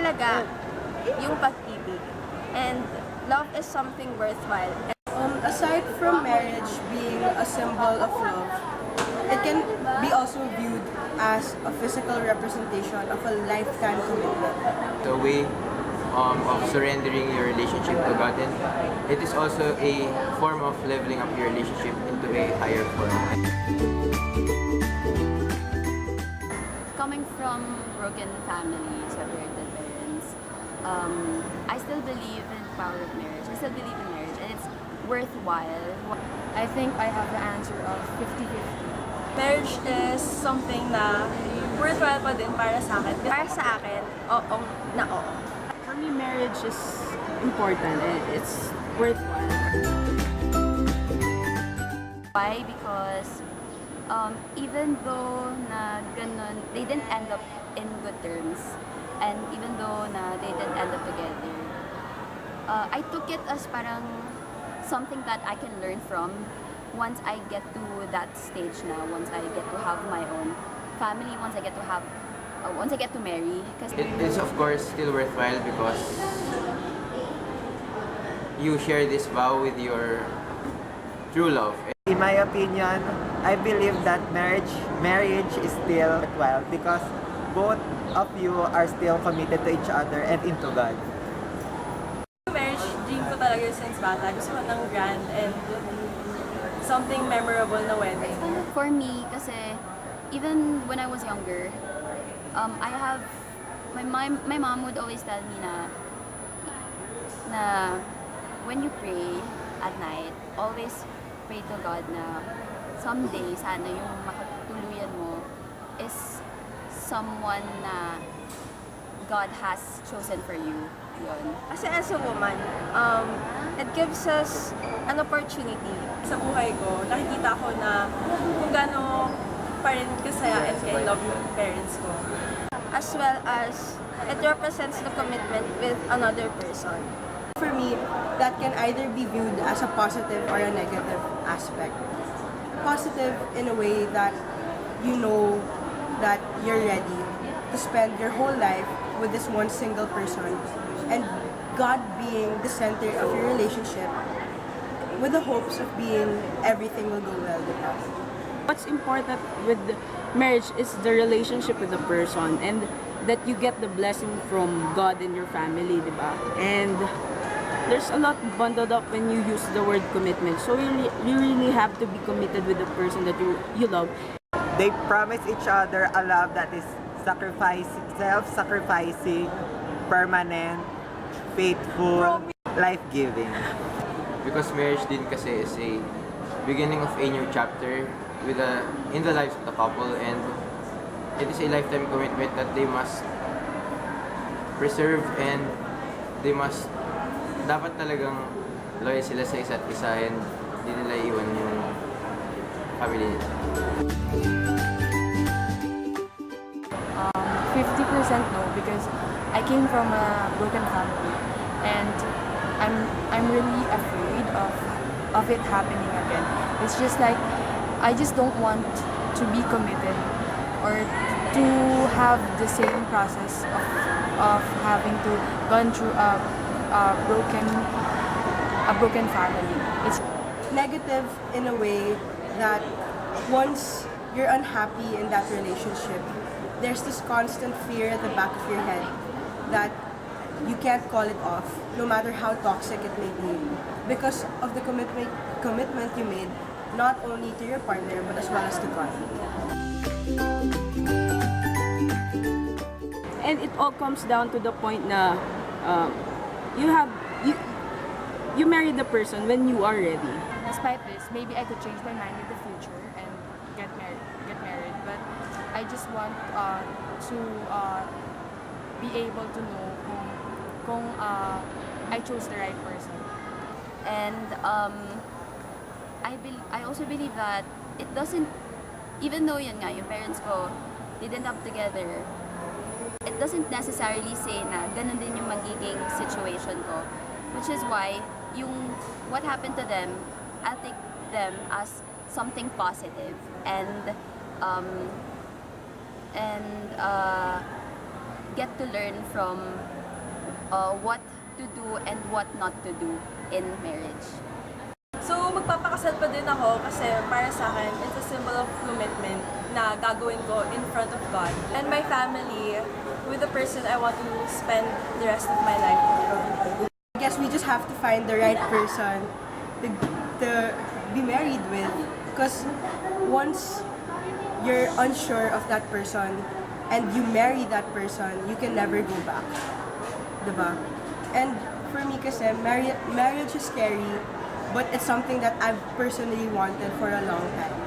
mahalaga yung pag-ibig. And love is something worthwhile. Aside from marriage being a symbol of love, it can be also viewed as a physical representation of a lifetime commitment. The way of surrendering your relationship to God, and it is also a form of leveling up your relationship into a higher form. Coming from broken families, separated parents, I still believe in the power of marriage. I still believe in marriage, and it's worthwhile. I think I have the answer of 50-50. Marriage is something na worthwhile pa din para sa akin. Para sa akin, oo na oo. For me, marriage is important and it's worthwhile. Why? Because even though na ganun, they didn't end up in good terms, and even though na they didn't end up together, I took it as parang something that I can learn from once I get to that stage now, once I get to have my own family, once I get to marry. It is of course still worthwhile because you share this vow with your true love. In my opinion, I believe that marriage is still worthwhile because both of you are still committed to each other and into God. Marriage, dream ko talaga since bata. Gusto ko ng grand and something memorable na wedding. For me, kasi even when I was younger, my mom would always tell me na when you pray at night, always pray to God na someday sana yung makatuluyan mo is someone na God has chosen for you. Yun. Kasi as a woman, it gives us an opportunity. Sa buhay ko, nakikita ko na kung gaano pa rin kasaya and kay-love yung parents ko. As well as, it represents the commitment with another person. For me, that can either be viewed as a positive or a negative aspect. Positive in a way that you know that you're ready to spend your whole life with this one single person, and God being the center of your relationship with the hopes of being everything will go well with us. What's important with marriage is the relationship with the person and that you get the blessing from God and your family, diba? And there's a lot bundled up when you use the word commitment. So you really have to be committed with the person that you love. They promise each other a love that is self-sacrificing, permanent, faithful, life-giving. Because marriage din kasi is a beginning of a new chapter in the lives of the couple, and it is a lifetime commitment that they must preserve, and dapat talagang loyal sila sa isa't isa and hindi nila iwan yung family nila. 50% no, because I came from a broken family and I'm really afraid of it happening again. It's just like I just don't want to be committed or to have the same process of having to gone through a broken family. It's Negative in a way that once you're unhappy in that relationship, there's this constant fear at the back of your head that you can't call it off, no matter how toxic it may be, because of the commitment you made, not only to your partner, but as well as to God. and it all comes down to the point na you marry the person when you are ready. Despite this, maybe I could change my mind in the future and get married. But I just want to be able to know kung I chose the right person. And I also believe that it doesn't, even though yun nga, yung parents ko didn't up together, it doesn't necessarily say na ganun din yung magiging situation ko. Which is why, what happened to them, I'll take them as something positive, and get to learn from what to do and what not to do in marriage. So, magpapakasal pa din ako kasi para sa akin, it's a symbol of commitment na gagawin ko in front of God and my family with the person I want to spend the rest of my life with. I guess we just have to find the right person to be married with. Because once you're unsure of that person and you marry that person, you can never go back. Diba? And for me kasi, marriage is scary, but it's something that I've personally wanted for a long time.